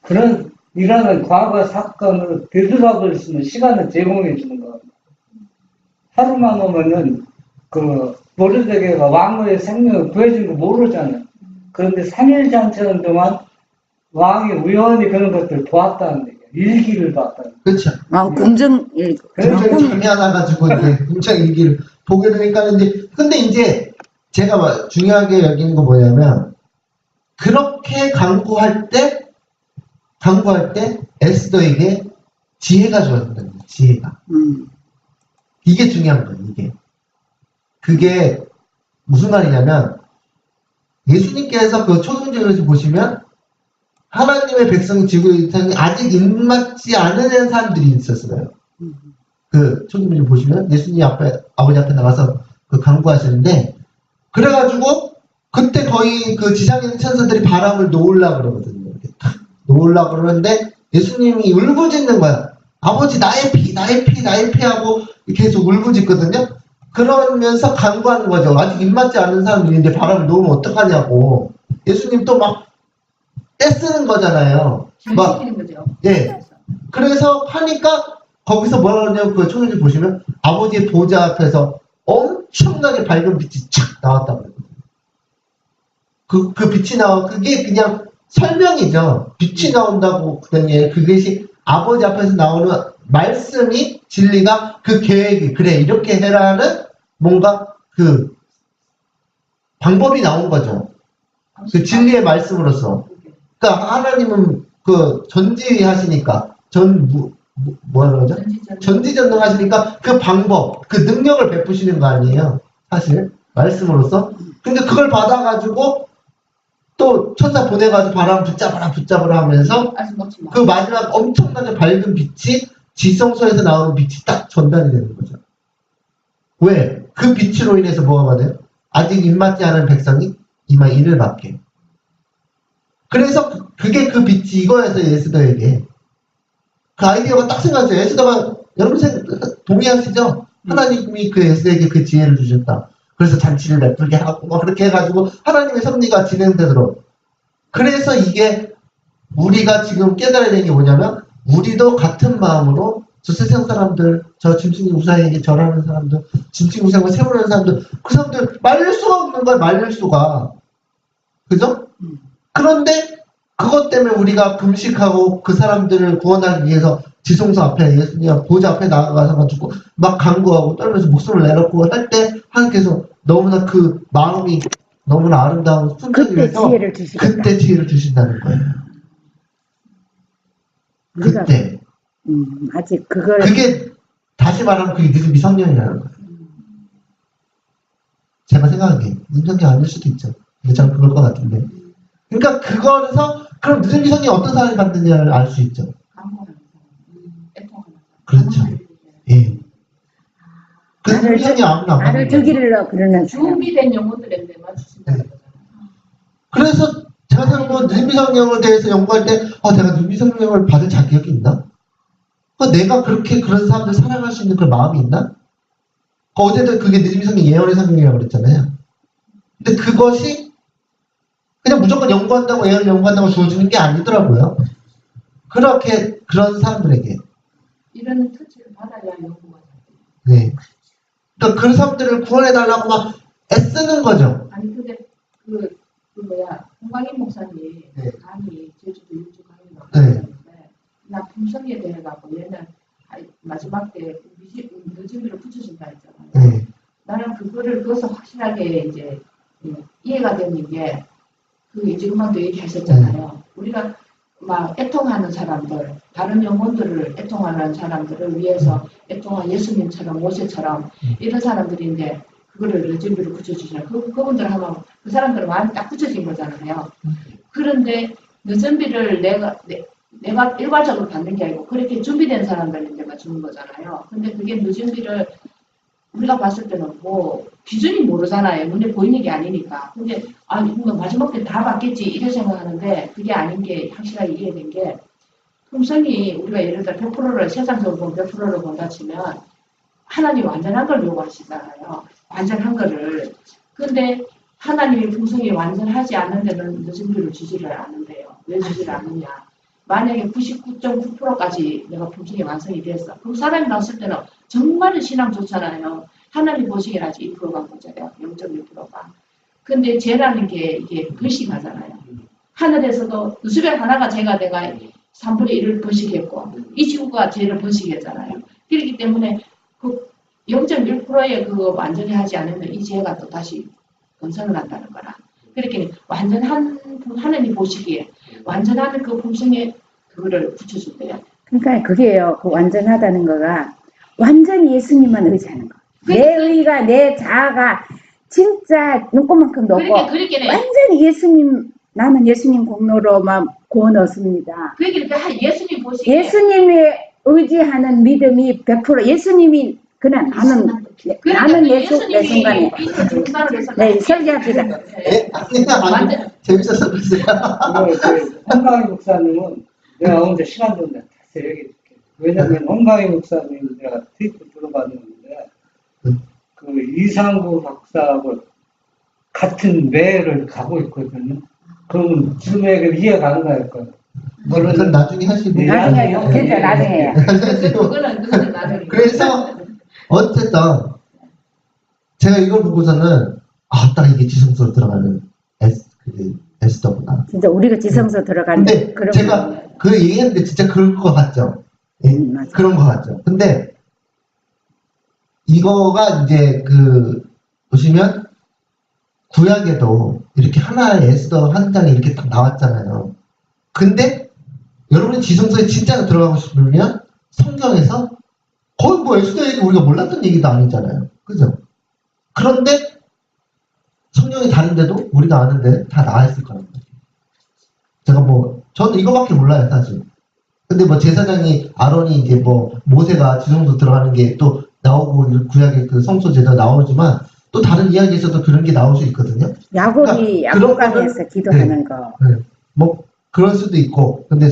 그런 일하는 과거 사건을 되돌아볼 수 있는 시간을 제공해 주는 거예요. 하루만 오면은 그 모르드게가 왕의 생명을 구해준 거 모르잖아요. 그런데 3일 잔치하는 동안 왕이 우연히 그런 것들을 보았다는 얘기예요. 일기를 봤다는 거예요. 그렇죠. 궁정 굉장히 잠이 안 와가지고 이제 궁정 일기를 보게 되니까 이제 근데 이제 제가 중요하게 여기는 거 뭐냐면 그렇게 강구할 때 에스더에게 지혜가 주어진다는 거예요. 지혜가. 이게 중요한 거예요. 이게. 그게 무슨 말이냐면 예수님께서 그 초등교에서 보시면 하나님의 백성 지구에 아직 입맞지 않은 사람들이 있었어요. 그 초등교를 보시면 예수님 아버지 앞에 나가서 그 강구하시는데 그래가지고 그때 거의 그 지상에 있는 천사들이 바람을 놓으려고 그러거든요. 이렇게 탁 놓으려고 그러는데 예수님이 울부짖는 거야. 아버지 나의 피 하고 계속 울부짖거든요. 그러면서 간구하는 거죠. 아직 입맞지 않은 사람들인데 바람을 놓으면 어떡하냐고. 예수님 또 막 떼쓰는 거잖아요. 막, 거죠. 예. 그래서 하니까 거기서 뭐라 그러냐면 그 초등지 보시면 아버지의 보좌 앞에서 엄청나게 밝은 빛이 착 나왔다고 그래요. 그 빛이 그게 그냥 설명이죠. 빛이 나온다고 그냥 그것이 아버지 앞에서 나오는 말씀이 진리가 그 계획이 그래 이렇게 해라는 뭔가 그 방법이 나온 거죠. 그 진리의 말씀으로서. 그러니까 하나님은 그 전지하시니까 뭐라 그러죠? 전지전능하시니까 그 방법, 그 능력을 베푸시는 거 아니에요. 사실 말씀으로서. 근데 그걸 받아가지고 또 천사 보내가지고 바람 붙잡으라 하면서 그 마지막 엄청나게 밝은 빛이 지성소에서 나오는 빛이 딱 전달이 되는 거죠. 왜? 그 빛으로 인해서 뭐가 돼요? 아직 입맞지 않은 백성이 이마 인을 받게. 그래서 그게 그 빛이 이거에서 에스더에게 그 아이디어가 딱 생각났어요. 에스더가 여러분 동의하시죠? 하나님이 그 에스더에게 그 지혜를 주셨다. 그래서 잔치를 베풀게 하고 뭐 그렇게 해가지고 하나님의 섭리가 진행되도록. 그래서 이게 우리가 지금 깨달아야 되는 게 뭐냐면 우리도 같은 마음으로 저 세상 사람들, 저 짐승 우상에게 절하는 사람들, 짐승 우상을 세우는 사람들, 그 사람들 말릴 수가 없는 거야, 말릴 수가. 그죠? 그런데 그것 때문에 우리가 금식하고 그 사람들을 구원하기 위해서 지성소 앞에 예수님 보좌 앞에 나가서 가지고 막 간구하고 떨면서 목숨을 내놓고 할 때 하나님께서 너무나 그 마음이 너무나 아름다운 순전히 그때 해서 지혜를 주시겠다. 그때 지혜를 주신다는 거예요. 우리가 그때 아직 그걸 그게 다시 말하면 그게 늦은 미성년이라는 거예요. 제가 생각하기에 미성년 아닐 수도 있죠. 근데 저는 그럴 것 같은데. 그러니까 그거에서 그럼 늦은 미성년이 어떤 사람이 받느냐를 알 수 있죠. 그렇죠. 예. 그 나를 미성년이 아무나 안 나를 받는 거예요. 죽이려 그러는 사람. 준비된 영혼들에게만 주신다는 거잖아요. 그래서 제가 생각하면 늦은 미성년에 대해서 연구할 때 내가 늦은 미성년을 받을 자격이 있나? 내가 그렇게 그런 사람들 사랑할 수 있는 그런 마음이 있나? 어제도 그게 늦은 미성년 예언의 성령이라고 그랬잖아요. 근데 그것이 그냥 무조건 연구한다고 예언을 연구한다고 주어지는 게 아니더라고요. 그렇게 그런 사람들에게. 이런 터치를 받아야 연구가 돼요. 네. 그러니까 그런 사람들을 구원해달라고 막 애쓰는 거죠. 아니 근데 그 홍광인 목사님 네. 강의 제주도 일주 강의를 네. 하셨는데 나 품성에 대해 갖고 얘는 마지막 때 늦은비를 붙여준다 했잖아요. 네. 나는 그거를 그것을 확실하게 이제 이해가 되는 게 그 이지금만도 얘기하셨잖아요. 우리가 막 애통하는 사람들, 다른 영혼들을 애통하는 사람들을 위해서 애통한 예수님처럼 모세처럼 이런 사람들인데 그거를 늦은비를 붙여주잖아요. 그분들 하면 그 사람들은 마음이 딱 붙여진 거잖아요. 그런데 늦은비를 내가 일괄적으로 받는 게 아니고 그렇게 준비된 사람들인데만 주는 거잖아요. 근데 그게 늦은비를 우리가 봤을 때는 뭐 기준이 모르잖아요. 눈에 보이는 게 아니니까. 근데 이거 마지막 때 다 받겠지 이렇게 생각하는데 그게 아닌 게 확실하게 이해된 게 품성이 우리가 예를 들어 100%를 세상적으로 보면 100%를 본다 치면 하나님이 완전한 걸 요구하시잖아요. 완전한 거를. 근데 하나님의 품성이 완전하지 않는 데는 늦은비를 주지를 않는데요. 왜 주지를 않느냐. 만약에 99.9%까지 내가 품성이 완성이 됐어. 그럼 사람이 봤을 때는 정말은 신앙 좋잖아요. 하나님 보시기에 아직 2%가 문제래요. 0.1%가. 근데 죄라는 게 이게 번식하잖아요. 하늘에서도 누수별 하나가 죄가 내가 3분의 1을 번식했고 이 지구가 죄를 번식했잖아요. 그렇기 때문에 그 0.1%의 그거 완전히 하지 않으면 이 죄가 또 다시 건성을 한다는 거라. 그렇게 완전한 하나님 보시기에 완전한 그 품성에 그거를 붙여준대요. 그러니까 그게요. 그 완전하다는 거가 완전히 예수님만 의지하는 거. 내 의가 내 자아가 진짜 눈곱만큼 높고 완전히 예수님 나는 예수님 공로로만 구원 얻습니다. 그러니까 예수님 보시기에 예수님이 의지하는 믿음이 100% 예수님이 그냥 나는 예수 내 순간에 네 설계합시다. 네? 아니, 재밌어서 그러세요. 홍강희 목사님은 내가 언제 시간 되는데 다시 얘기해줄게. 왜냐면 홍강희 목사님 내가 테이프 들어봤는데 그 이상구 박사하고 같은 매를 가고 있거든요. 그러면 지금의 이해가 안 갈 거예요. 그건 나중에 하시고. 나중에요. 진짜 나중에요. 그거는 나중에. 그래서 어쨌든 제가 이걸 보고서는 딱 이게 지성소로 들어가는 에스더구나. 진짜 우리가 지성소 들어가는 근데 그런 제가 거. 그 얘기했는데 진짜 그럴 것 같죠. 예? 맞아. 그런 것 같죠. 근데 이거가 이제 보시면 구약에도 이렇게 하나의 에스더 한 장이 이렇게 딱 나왔잖아요. 근데 여러분이 지성소에 진짜 들어가고 싶으면 성경에서 거의 뭐 에스더 얘기 우리가 몰랐던 얘기도 아니잖아요. 그죠? 그런데 성경이 다른데도 우리가 아는데 다 나와있을 거란 말이에요. 제가 저는 이거밖에 몰라요, 사실. 근데 제사장이 아론이 이제 모세가 지성소 들어가는 게 또 나오고 구약의 그 성소 제도 나오지만 또 다른 이야기에서도 그런 게 나올 수 있거든요. 야곱이 야곱강에서 기도하는 거. 네. 뭐 그럴 수도 있고. 근데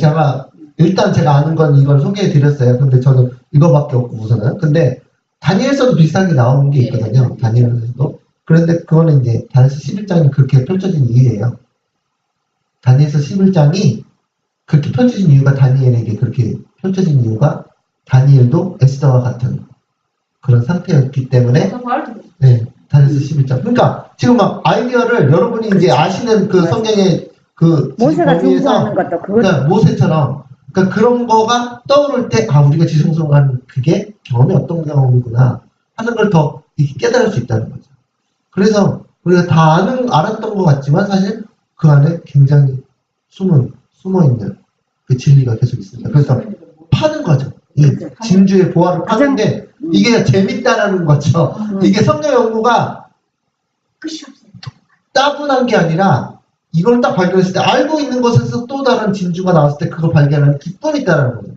일단 제가 아는 건 이걸 소개해 드렸어요. 근데 저는 이거밖에 없고 우선은. 근데 다니엘서도 비슷한 게 나오는 게 있거든요. 다니엘서도. 그런데 그거는 이제 다니엘서 11장이 그렇게 펼쳐진 이유예요. 다니엘서 11장이 그렇게 펼쳐진 이유가 다니엘에게 그렇게 펼쳐진 이유가 다니엘도 에스더와 같은 그런 상태였기 때문에 네, 다니엘서 11장. 그러니까 지금 막 아이디어를 여러분이 이제 아시는 그 성경의 그 모세가 범위에서 중보하는 것도 그것 그러니까 모세처럼 그러니까 그런 거가 떠오를 때 우리가 지성소한 그게 경험이 어떤 경험이구나 하는 걸 더 깨달을 수 있다는 거죠. 그래서 우리가 다 알았던 것 같지만 사실 그 안에 굉장히 숨어 있는 그 진리가 계속 있습니다. 그래서 파는 거죠. 이 진주의 보화를 파는데 이게 재밌다라는 거죠. 이게 성경 연구가 끝이 없어요. 따분한 게 아니라 이걸 딱 발견했을 때 알고 있는 것에서 또 다른 진주가 나왔을 때 그걸 발견하는 기쁨이 있다는 거죠.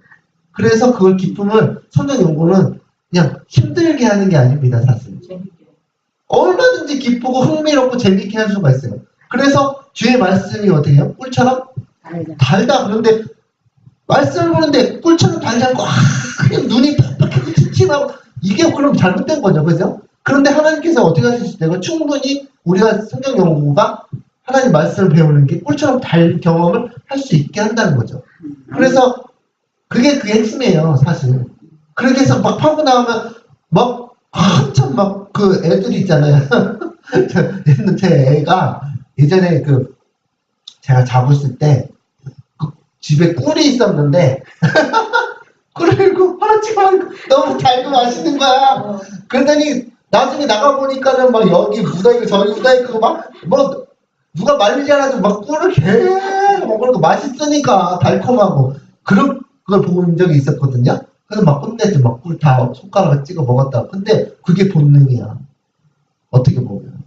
그래서 그걸 기쁨을 성경 연구는 그냥 힘들게 하는 게 아닙니다. 사실. 얼마든지 기쁘고 흥미롭고 재밌게 할 수가 있어요. 그래서 주의 말씀이 어떻게 해요? 꿀처럼 달다. 그런데 말씀을 보는데 꿀처럼 달지 않고 그냥 눈이 퍽퍽하고 침침하고 이게 그럼 잘못된 거죠. 그죠? 그런데 하나님께서 어떻게 하실 수 있어요? 충분히 우리가 성경 연구가 하나님 말씀을 배우는 게 꿀처럼 달 경험을 할 수 있게 한다는 거죠. 그래서 그게 핵심이에요. 사실. 그렇게 해서 막 파고 나오면 막 한참 막 그 애들이 있잖아요. 제 애가 예전에 제가 잡았을 때 집에 꿀이 있었는데 꿀을 하나씩 너무 달고 맛있는 거야. 그러더니 나중에 나가보니까는 막 여기 묻어있고 저기 묻어있고 뭐 누가 말리지 않아도 막 꿀을 계속 먹으니까 맛있으니까 달콤하고 그걸 보고 온 적이 있었거든요. 그래서 막 끝내서 막 꿀 다 손가락을 찍어 먹었다. 근데 그게 본능이야. 어떻게 보면.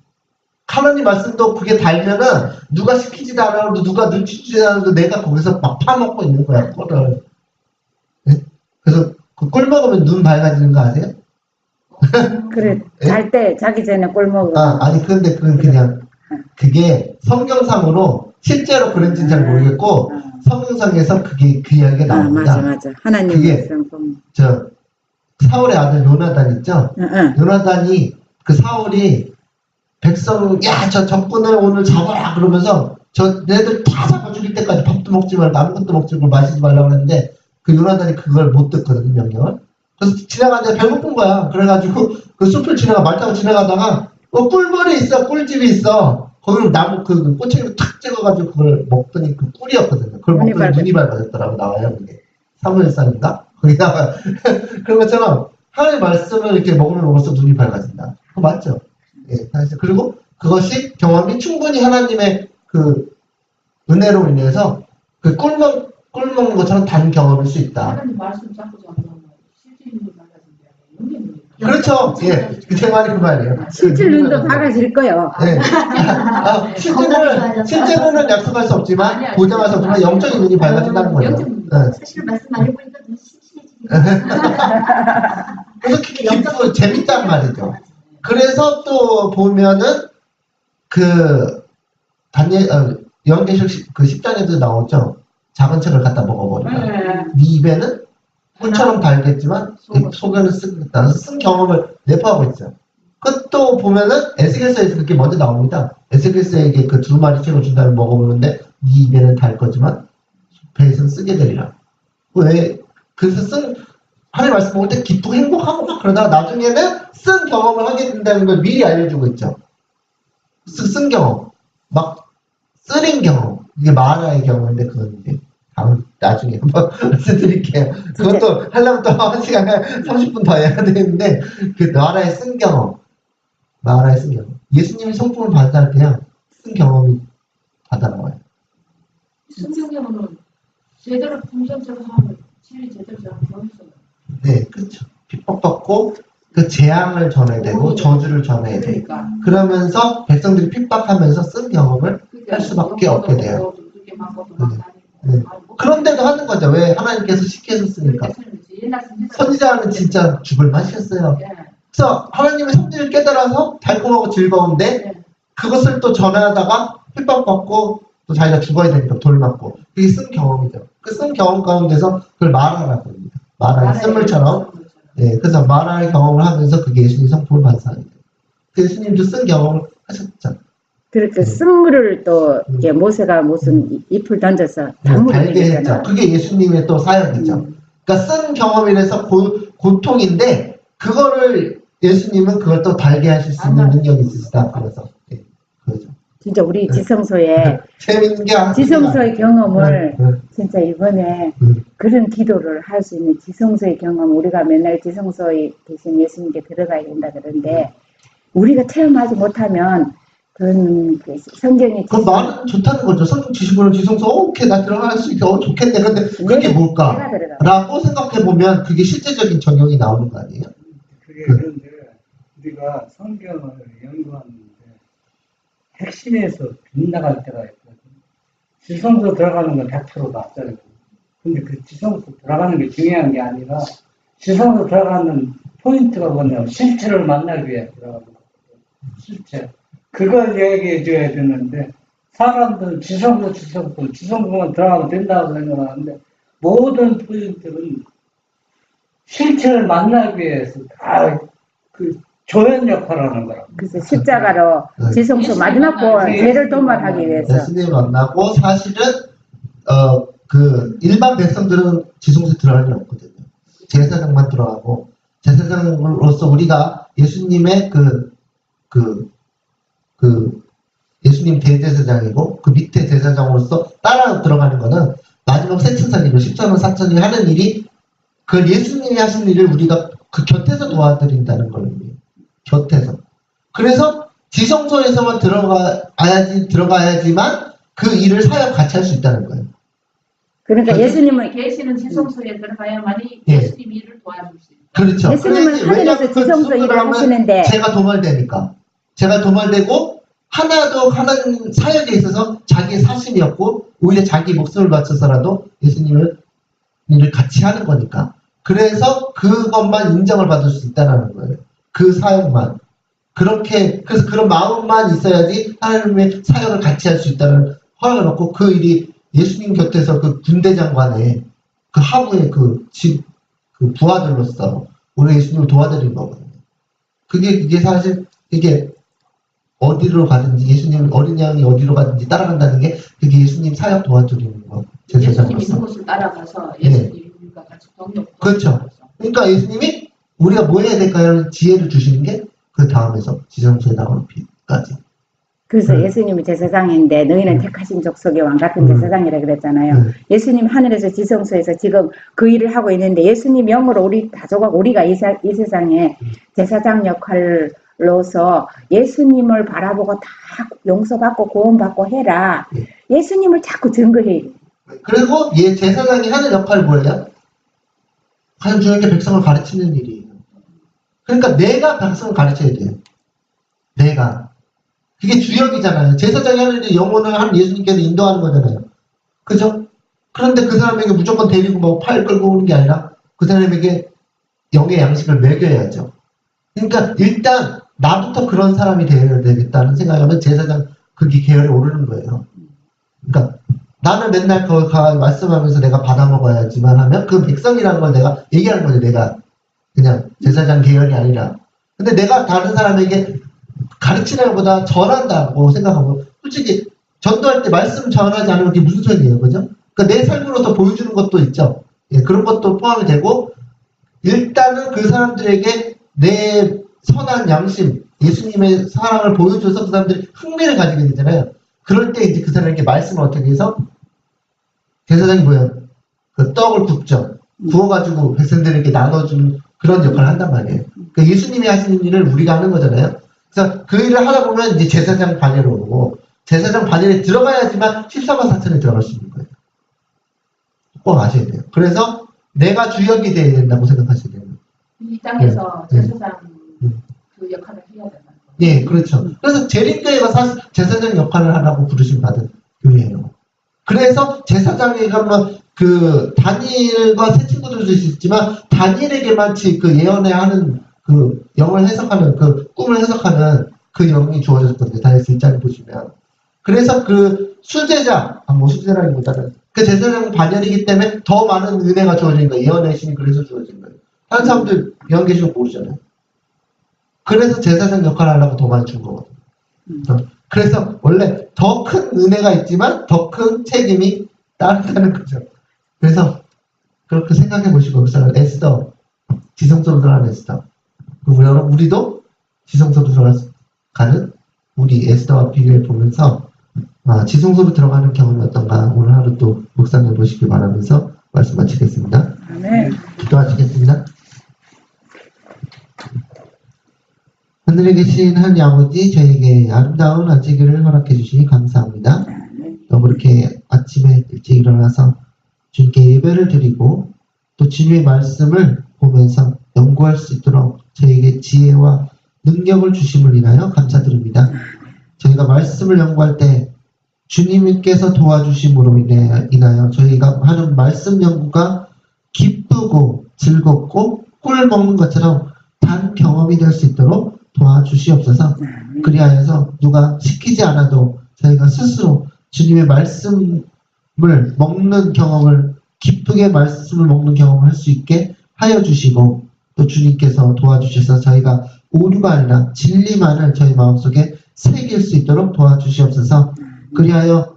하나님 말씀도 그게 달면은 누가 시키지도 않아도 누가 눈치 주지도 않아도 내가 거기서 막 파먹고 있는 거야, 꿀을. 네? 그래서 그 꿀 먹으면 눈 밝아지는 거 아세요? 그래 네? 잘 때 자기 전에 꿀 먹으면 아니 그런데 그건 그냥 그게 성경상으로 실제로 그런지는 잘 모르겠고 성경상에서 그게 그 이야기가 나옵니다. 맞아. 하나님 그게 말씀 보면. 사울의 아들 요나단 있죠? 요나단이 그 사울이 백성 저 적군을 오늘 잡아라 그러면서 얘들 다 잡아 죽일 때까지 밥도 먹지 말고 아무것도 먹지 말고 마시지 말라고 했는데 그 요나단이 그걸 못 듣거든요, 명령을. 그래서 지나가는데 배고픈 거야. 그래가지고 그 숲을 말 타고 지나가다가 꿀벌이 있어, 꿀집이 있어. 거기로 나무 그 꼬챙이로 탁 찍어가지고 그걸 먹더니 그 꿀이었거든요. 그걸 먹더니 눈이 밝아졌더라고 나와요. 그게 사무엘상인가? 거기다가 그런 것처럼 하나님의 말씀을 이렇게 먹을수록 눈이 밝아진다. 그거 맞죠? 예, 그리고 그것이 경험이 충분히 하나님의 그 은혜로 인해서 그 꿀 먹는 것처럼 단 경험일 수 있다. 하나님 말씀 자꾸 전하면 실제 눈이 밝아진다. 그렇죠. 예, 제 말이 그 말이에요. 실질 눈도 밝아질 거요. 네. 실제로는 약속할 수 없지만 보장할 수 없지만 영적인 눈이 밝아진다는 거예요. 사실 말씀 많이 보니까 눈이 심심해지긴 그래서 기쁘고 재밌단 말이죠. 그래서 또 보면은 요한계시록 그 10장에도 나오죠. 작은 책을 갖다 먹어버리다. 네 입에는 꿀처럼 달겠지만 속에는 쓰겠다. 쓴 경험을 내포하고 있어요. 그것도 보면은 에스겔서에서 그렇게 먼저 나옵니다. 에스겔서에게 그 2마리 책을 준 다음에 먹어보는데 네 입에는 달 거지만 배에서는 쓰게 되리라. 왜? 그래서 하나님 말씀 먹을 때 기쁘고 행복하고 막 그러다가 나중에는 쓴 경험을 하게 된다는 걸 미리 알려주고 있죠. 쓴 경험. 막 쓰린 경험. 이게 마라의 경험인데 그건 이제 나중에 한번 말씀드릴게요. 그것도 하려면 또 1시간에 30분 더 해야 되는데 그 마라의 쓴 경험. 예수님이 성품을 받아야 그냥 쓴 경험이 받아 나와요. 성경에는 제대로 풍성적으로 하면 진리 제대로 경험했어요. 네, 그렇죠. 핍박받고 그 재앙을 전해야 되고 저주를 전해야 되고 그러면서 백성들이 핍박하면서 쓴 경험을 할 수밖에 없게 돼요. 네. 그런데도 하는 거죠. 왜? 하나님께서 쉽게 해줬으니까. 선지자는 진짜 죽을 맛이었어요. 그래서 하나님의 성질을 깨달아서 달콤하고 즐거운데 그것을 또 전하다가 핍박받고 또 자기가 죽어야 되니까 돌 맞고. 그게 쓴 경험이죠. 그 쓴 경험 가운데서 그걸 말하라고 합니다. 말하는 쓴물처럼. 예, 그래서 말할 경험을 하면서 그게 예수님 성품을 반사하는 거예요. 그 예수님도 쓴 경험을 하셨죠. 그렇게 쓴물을 또 이제 모세가 무슨 잎을 던져서 달게 했죠. 그게 예수님의 또 사역이죠. 그러니까 쓴 경험이라서 고통인데 그거를 예수님은 그걸 또 달게 하실 수 있는 능력이 있으시다. 그래서 예, 그렇죠. 진짜 우리 지성소에 재밌는 게 지성소의 경험을 진짜 이번에 그런 기도를 할 수 있는 지성소의 경험, 우리가 맨날 지성소에 계신 예수님께 들어가야 된다 그러는데 우리가 체험하지 못하면 그런 그 성경이 그 말은 좋다는 거죠. 성경 지식으로 지성소 오케이 나 들어갈 수 있게 좋겠네. 그런데 그게 뭘까? 라고 생각해 보면 그게 실제적인 적용이 나오는 거 아니에요? 그게 그런데 우리가 성경을 연구하는데 핵심에서 빗나갈 때가 있거든. 지성소 들어가는 건 100% 맞잖아요. 근데 그 지성소 들어가는 게 중요한 게 아니라 지성소 들어가는 포인트가 뭐냐면 실체를 만나기 위해 들어가는 거거든. 실체. 그걸 얘기해 줘야 되는데 사람들은 지성소만 들어가면 된다고 생각하는데 모든 포인트는 실체를 만나기 위해서 다 그 조연 역할을 하는 거라고. 그래서 십자가로 지성소 마지막 번 죄를 도말하기 위해서 예수님 만나고 사실은 그 일반 백성들은 지성소에 들어갈 일 없거든요. 제사장만 들어가고 제사장으로서 우리가 예수님의 예수님 대제사장이고 그 밑에 제사장으로서 따라 들어가는 거는 마지막 세천사님을 10천원 4천이 하는 일이 그 예수님이 하신 일을 우리가 그 곁에서 도와드린다는 거예요. 곁에서. 그래서 지성소에서만 들어가야지만 그 일을 사역 같이 할 수 있다는 거예요. 그러니까 예수님은 계시는 지성소에 들어가야만이 예수님 일을 도와줄 수 있다. 그렇죠. 예수님은 하늘에서 지성소 일을 하시는데 제가 도말되니까. 제가 도말되고 하나도 하는 사역에 있어서 자기의 사심이 없고 오히려 자기 목숨을 바쳐서라도 예수님을 일을 같이 하는 거니까. 그래서 그것만 인정을 받을 수 있다는 거예요. 그 사역만. 그래서 그런 마음만 있어야지 하나님의 사역을 같이 할 수 있다는 허락을 받고 그 일이 예수님 곁에서 그 군대장관의 그 하부의 그 부하들로서 우리 예수님을 도와드린 거거든요. 그게 사실 이게 어디로 가든지 예수님 어린 양이 어디로 가든지 따라간다는 게 그게 예수님 사역 도와드리는 거. 예수님 있는 곳을 따라가서 예수님과 같이 동력. 그렇죠. 그러니까 예수님이 우리가 뭐 해야 될까요? 지혜를 주시는 게 그 다음에서 지성소에 나오기까지. 그래서 예수님이 제사장인데 너희는 택하신 족속의 왕 같은 제사장이라 그랬잖아요. 예수님 하늘에서 지성소에서 지금 그 일을 하고 있는데 예수님 영으로 우리 가족하고 우리가 이 세상에 제사장 역할로서 예수님을 바라보고 다 용서받고 구원받고 해라. 예수님을 자꾸 증거해. 그리고 제사장이 하는 역할이 뭐예요? 가장 중요한 게 백성을 가르치는 일이에요. 그러니까 내가 백성을 가르쳐야 돼요. 내가. 그게 주역이잖아요. 제사장이 하는 일이 영혼을 한 예수님께서 인도하는 거잖아요. 그죠? 그런데 그 사람에게 무조건 데리고 뭐 팔 끌고 오는 게 아니라 그 사람에게 영의 양식을 먹여야죠. 그러니까 일단 나부터 그런 사람이 되어야 되겠다는 생각하면 제사장 그게 계열에 오르는 거예요. 그러니까 나는 맨날 그걸 말씀하면서 내가 받아 먹어야지만 하면 그 백성이라는 걸 내가 얘기하는 거죠. 내가 그냥 제사장 계열이 아니라. 근데 내가 다른 사람에게 가르치는 것보다 전한다고 생각하고 솔직히 전도할 때 말씀 전하지 않으면 그게 무슨 소리예요. 그죠? 그러니까 내 삶으로 더 보여주는 것도 있죠. 예, 그런 것도 포함이 되고 일단은 그 사람들에게 내 선한 양심, 예수님의 사랑을 보여줘서 그 사람들이 흥미를 가지게 되잖아요. 그럴 때 이제 그 사람에게 말씀을 어떻게 해서 제사장이 뭐예요? 그 떡을 굽죠. 구워가지고 백성들에게 나눠주는 그런 역할을 한단 말이에요. 그러니까 예수님이 하시는 일을 우리가 하는 거잖아요. 그래서 그 일을 하다 보면 이제 제사장 반열에 오고 제사장 반열에 들어가야지만 14만 4천에 들어갈 수 있는 거예요. 꼭 아셔야 돼요. 그래서 내가 주역이 돼야 된다고 생각하셔야 돼요. 이 땅에서 제사장 그 역할을 해야 된다. 예, 그렇죠. 그래서 재림교회가 사실 제사장 역할을 하라고 부르심 받은 교회예요. 그래서 제사장이 가면 그 다니엘과 새 친구들도 있지만 다니엘에게만 그 예언에 하는 그 영을 해석하는 그 꿈을 해석하는 그 영이 주어졌거든요. 다니엘 1장 보시면 그래서 그 수제자, 뭐 수제라기보다는 그 제사장 반열이기 때문에 더 많은 은혜가 주어진 거예요. 예언의 신이 그래서 주어진 거예요. 다른 사람들 예언 계시고 모르잖아요. 그래서 제사장 역할을 하려고 더 많이 준 거거든요. 그래서 원래 더 큰 은혜가 있지만 더 큰 책임이 따른다는 거죠. 그래서 그렇게 생각해 보시고 에스더, 지성소로 들어가는 에스더. 우리도 지성소로 들어가는 우리 에스더와 비교해 보면서 지성소로 들어가는 경험이 어떤가 오늘 하루 또 묵상해 보시기 바라면서 말씀 마치겠습니다. 아멘. 기도하시겠습니다. 하늘에 계신 하나님 아버지, 저에게 아름다운 아침을 허락해 주시니 감사합니다. 또 그렇게 아침에 일찍 일어나서 주님께 예배를 드리고 또 주님의 말씀을 보면서 연구할 수 있도록 저에게 지혜와 능력을 주심을 인하여 감사드립니다. 저희가 말씀을 연구할 때 주님께서 도와주심으로 인하여 저희가 하는 말씀 연구가 기쁘고 즐겁고 꿀 먹는 것처럼 단 경험이 될 수 있도록 도와주시옵소서. 그리하여서 누가 시키지 않아도 저희가 스스로 주님의 말씀을 먹는 경험을, 기쁘게 말씀을 먹는 경험을 할 수 있게 하여 주시고, 또 주님께서 도와주셔서 저희가 오류가 아니라 진리만을 저희 마음속에 새길 수 있도록 도와주시옵소서. 그리하여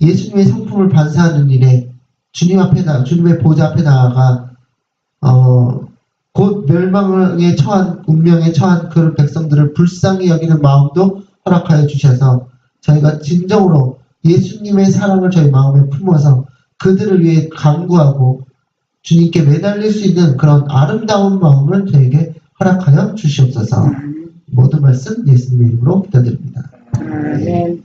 예수님의 성품을 반사하는 일에 주님의 보좌 앞에 나아가 곧 멸망에 처한, 운명에 처한 그 백성들을 불쌍히 여기는 마음도 허락하여 주셔서 저희가 진정으로 예수님의 사랑을 저희 마음에 품어서 그들을 위해 간구하고 주님께 매달릴 수 있는 그런 아름다운 마음을 저에게 허락하여 주시옵소서. 모든 말씀 예수님의 이름으로 기도드립니다. 아멘.